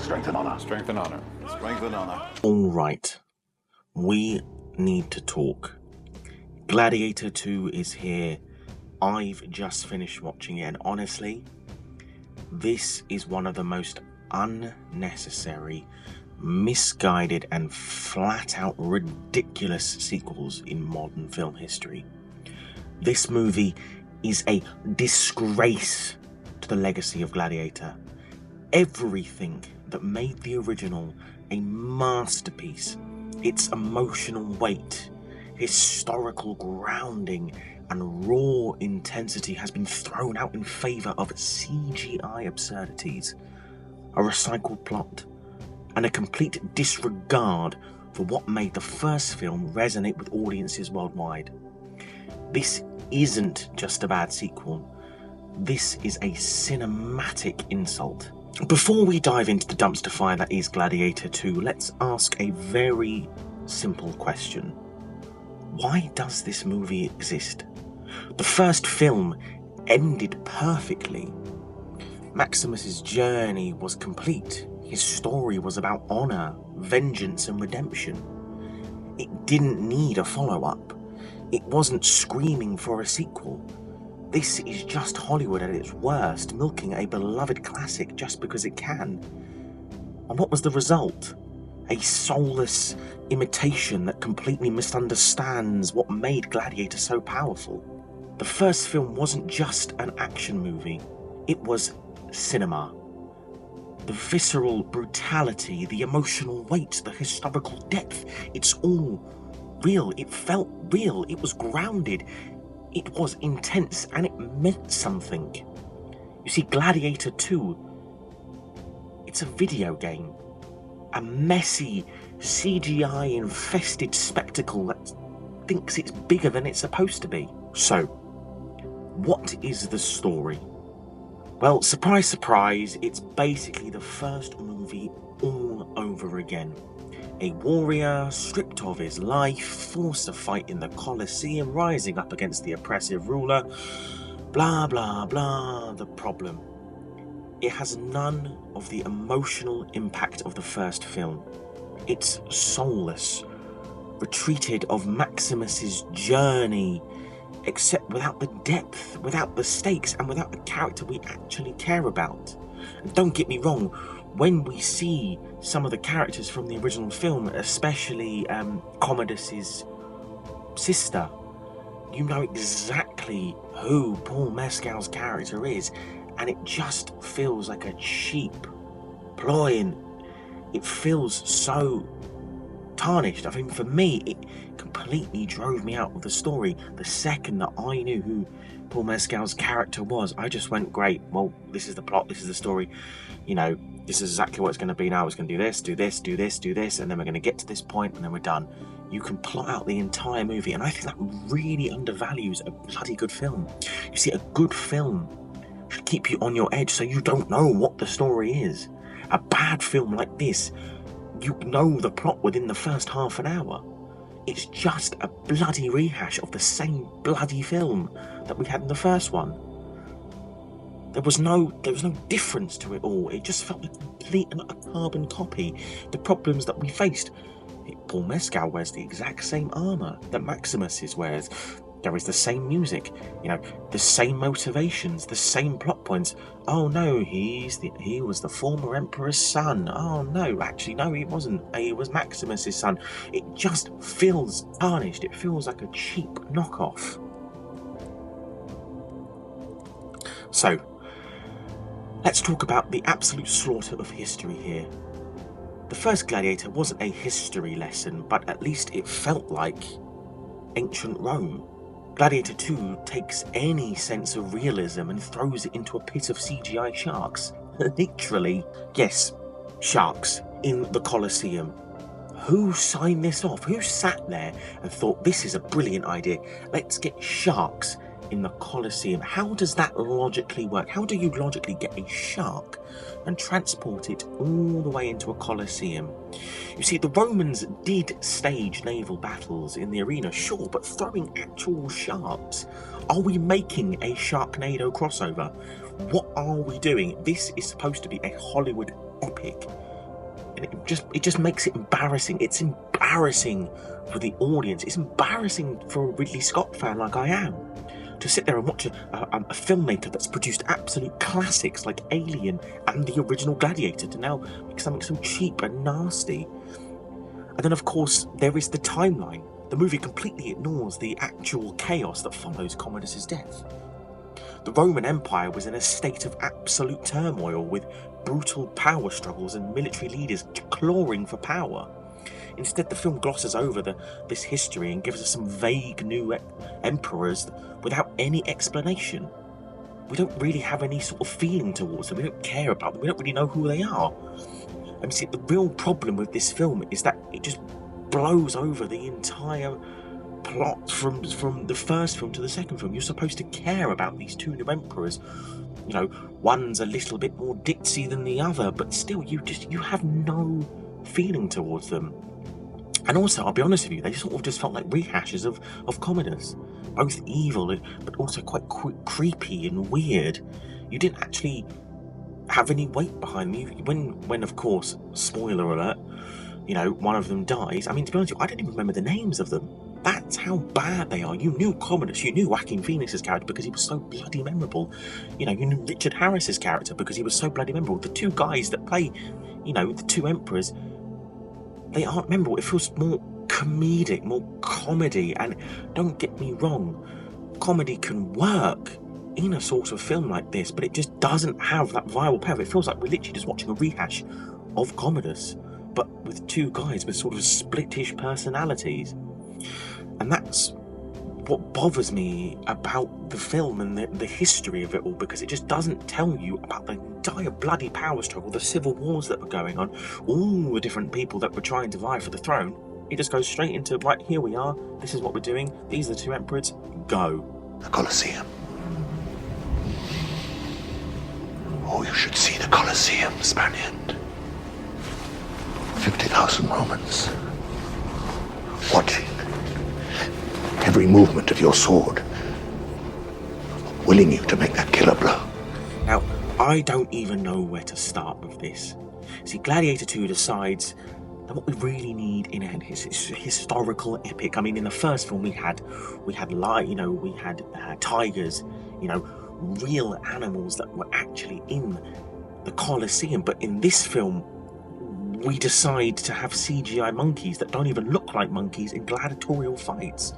Strength and honor. Strength and honor. Strength and honor. All right, we need to talk. Gladiator 2 is here. I've just finished watching it, and honestly, this is one of the most unnecessary, misguided, and flat-out ridiculous sequels in modern film history. This movie is a disgrace to the legacy of Gladiator. Everything that made the original a masterpiece, its emotional weight, historical grounding, and raw intensity has been thrown out in favour of CGI absurdities, a recycled plot, and a complete disregard for what made the first film resonate with audiences worldwide. This isn't just a bad sequel, this is a cinematic insult. Before we dive into the dumpster fire that is Gladiator 2, let's ask a very simple question. Why does this movie exist? The first film ended perfectly. Maximus's journey was complete. His story was about honour, vengeance and redemption. It didn't need a follow-up. It wasn't screaming for a sequel. This is just Hollywood at its worst, milking a beloved classic just because it can. And what was the result? A soulless imitation that completely misunderstands what made Gladiator so powerful. The first film wasn't just an action movie, it was cinema. The visceral brutality, the emotional weight, the historical depth, it's all real. It felt real, it was grounded, it was intense, and it meant something. You see, Gladiator 2, it's a video game. A messy, CGI-infested spectacle that thinks it's bigger than it's supposed to be. So, what is the story? Well, surprise, surprise, it's basically the first movie all over again. A warrior stripped of his life, forced to fight in the Colosseum, rising up against the oppressive ruler. Blah, blah, blah. The problem: it has none of the emotional impact of the first film. It's soulless, retreated of Maximus's journey, except without the depth, without the stakes, and without the character we actually care about. And don't get me wrong, when we see some of the characters from the original film, especially Commodus's sister, you know exactly who Paul Mescal's character is, and it just feels like a cheap ploy, and it feels so tarnished. I mean, for me, it completely drove me out of the story. The second that I knew who Paul Mescal's character was, I just went, great, well, this is the plot, this is the story, you know, this is exactly what it's going to be now. It's going to do this, do this, do this, do this, and then we're going to get to this point, and then we're done. You can plot out the entire movie, and I think that really undervalues a bloody good film. You see, a good film should keep you on your edge so you don't know what the story is. A bad film like this, you know the plot within the first half an hour. It's just a bloody rehash of the same bloody film that we had in the first one. There was no difference to it all. It just felt like a complete and utter carbon copy. The problems that we faced. Paul Mescal wears the exact same armour that Maximus wears. There is the same music, you know, the same motivations, the same plot points. Oh no, he was the former emperor's son. Oh no, actually no, he wasn't. He was Maximus's son. It just feels tarnished. It feels like a cheap knockoff. So, let's talk about the absolute slaughter of history here. The first Gladiator wasn't a history lesson, but at least it felt like ancient Rome. Gladiator 2 takes any sense of realism and throws it into a pit of CGI sharks. Literally. Yes, sharks in the Colosseum. Who signed this off? Who sat there and thought, this is a brilliant idea, let's get sharks in the Colosseum? How does that logically work? How do you logically get a shark and transport it all the way into a Colosseum? You see, the Romans did stage naval battles in the arena, sure, but throwing actual sharks? Are we making a Sharknado crossover? What are we doing? This is supposed to be a Hollywood epic. And it just makes it embarrassing. It's embarrassing for the audience. It's embarrassing for a Ridley Scott fan like I am, to sit there and watch a filmmaker that's produced absolute classics like Alien and the original Gladiator to now make something so cheap and nasty. And then, of course, there is the timeline. The movie completely ignores the actual chaos that follows Commodus's death. The Roman Empire was in a state of absolute turmoil, with brutal power struggles and military leaders clawing for power. Instead, the film glosses over this history and gives us some vague new emperors without any explanation. We don't really have any sort of feeling towards them. We don't care about them. We don't really know who they are. And see, the real problem with this film is that it just blows over the entire plot from the first film to the second film. You're supposed to care about these two new emperors. You know, one's a little bit more ditzy than the other, but still, you have no feeling towards them. And also, I'll be honest with you, they sort of just felt like rehashes of Commodus. Both evil, but also quite creepy and weird. You didn't actually have any weight behind them. When of course, spoiler alert, you know, one of them dies. I mean, to be honest with you, I don't even remember the names of them. That's how bad they are. You knew Commodus, you knew Joaquin Phoenix's character because he was so bloody memorable. You know, you knew Richard Harris's character because he was so bloody memorable. The two guys that play, you know, the two emperors, they aren't memorable. It feels more comedic, more comedy. And don't get me wrong, comedy can work in a sort of film like this, but it just doesn't have that viral power. It feels like we're literally just watching a rehash of Commodus, but with two guys with sort of splittish personalities. And that's what bothers me about the film and the history of it all, because it just doesn't tell you about the entire bloody power struggle, the civil wars that were going on, all the different people that were trying to vie for the throne. It just goes straight into, right, here we are, this is what we're doing, these are the two emperors, go. The Colosseum. Oh, you should see the Colosseum, Spaniard. 50,000 Romans watching every movement of your sword, willing you to make that killer blow. Now, I don't even know where to start with this. See, Gladiator 2 decides that what we really need in a historical epic. I mean, in the first film we had tigers, you know, real animals that were actually in the Colosseum. But in this film, we decide to have CGI monkeys that don't even look like monkeys in gladiatorial fights.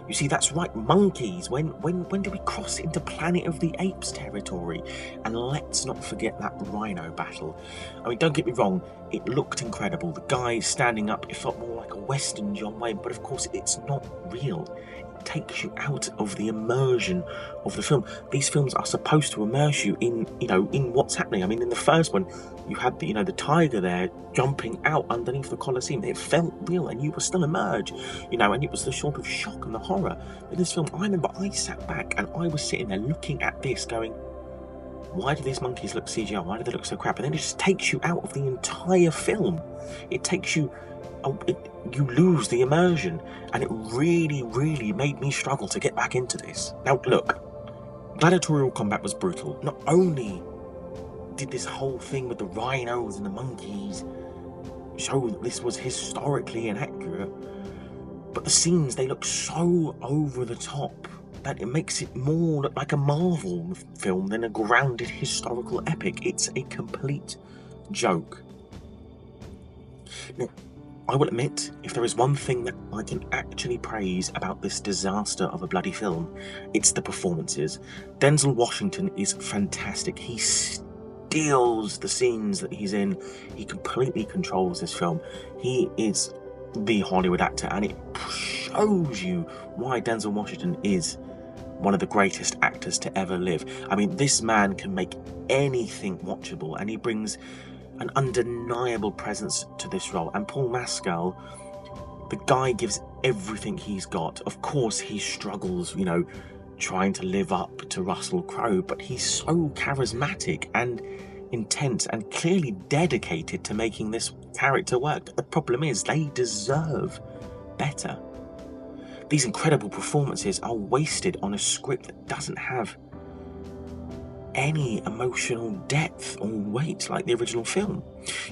You see, that's right, monkeys. When do we cross into Planet of the Apes territory? And let's not forget that rhino battle. I mean, don't get me wrong, it looked incredible. The guy standing up, it felt more like a Western John Wayne, but of course it's not real. It takes you out of the immersion of the film. These films are supposed to immerse you in what's happening. I mean, in the first one, you had the tiger there jumping out underneath the Colosseum. It felt real, and you were still immersed, and it was the sort of shock and the horror. In this film, I remember I sat back and I was sitting there looking at this, going, why do these monkeys look CGI? Why do they look so crap? And then it just takes you out of the entire film. It takes you. You lose the immersion, and it really, really made me struggle to get back into this. Now, look, gladiatorial combat was brutal. Not only did this whole thing with the rhinos and the monkeys show that this was historically inaccurate, but the scenes, they look so over the top that it makes it more look like a Marvel film than a grounded historical epic. It's a complete joke. Now, I will admit, if there is one thing that I can actually praise about this disaster of a bloody film, it's the performances. Denzel Washington is fantastic. He steals the scenes that he's in. He completely controls this film. He is the Hollywood actor, and it shows you why Denzel Washington is one of the greatest actors to ever live. I mean, this man can make anything watchable, and he brings an undeniable presence to this role. And Paul Mescal, the guy gives everything he's got. Of course, he struggles, trying to live up to Russell Crowe, but he's so charismatic and intense and clearly dedicated to making this character work. But the problem is, they deserve better. These incredible performances are wasted on a script that doesn't have any emotional depth or weight like the original film.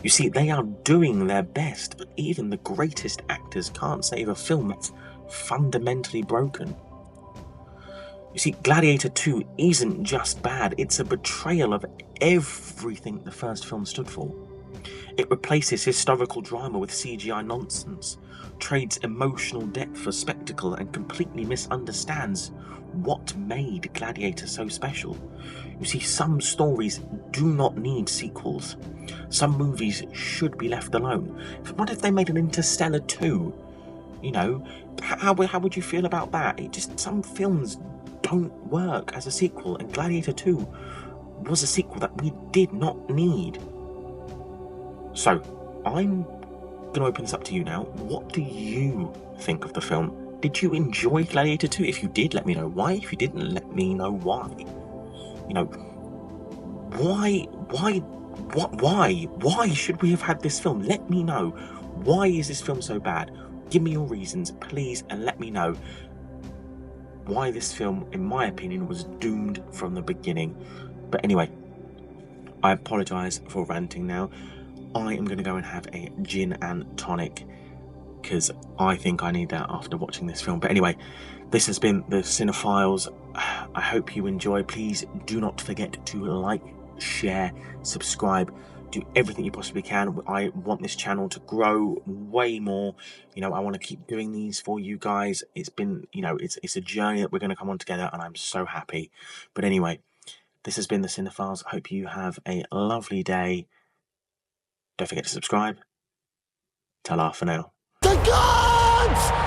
You see, they are doing their best, but even the greatest actors can't save a film that's fundamentally broken. You see, Gladiator 2 isn't just bad, it's a betrayal of everything the first film stood for. It replaces historical drama with CGI nonsense, trades emotional depth for spectacle, and completely misunderstands what made Gladiator so special. You see, some stories do not need sequels. Some movies should be left alone. What if they made an Interstellar 2? You know, how would you feel about that? Some films don't work as a sequel, and Gladiator 2 was a sequel that we did not need. So, I'm going to open this up to you now. What do you think of the film? Did you enjoy Gladiator 2? If you did, let me know why. If you didn't, let me know why. You know, why should we have had this film? Let me know. Why is this film so bad? Give me your reasons, please, and let me know why this film, in my opinion, was doomed from the beginning. But anyway, I apologise for ranting now. I am going to go and have a gin and tonic because I think I need that after watching this film. But anyway, this has been the Cinephiles. I hope you enjoy. Please do not forget to like, share, subscribe, do everything you possibly can. I want this channel to grow way more. You know, I want to keep doing these for you guys. It's been, you know, it's a journey that we're going to come on together, and I'm so happy. But anyway, this has been the Cinephiles. I hope you have a lovely day. Don't forget to subscribe. Ta-ra for now. The gods!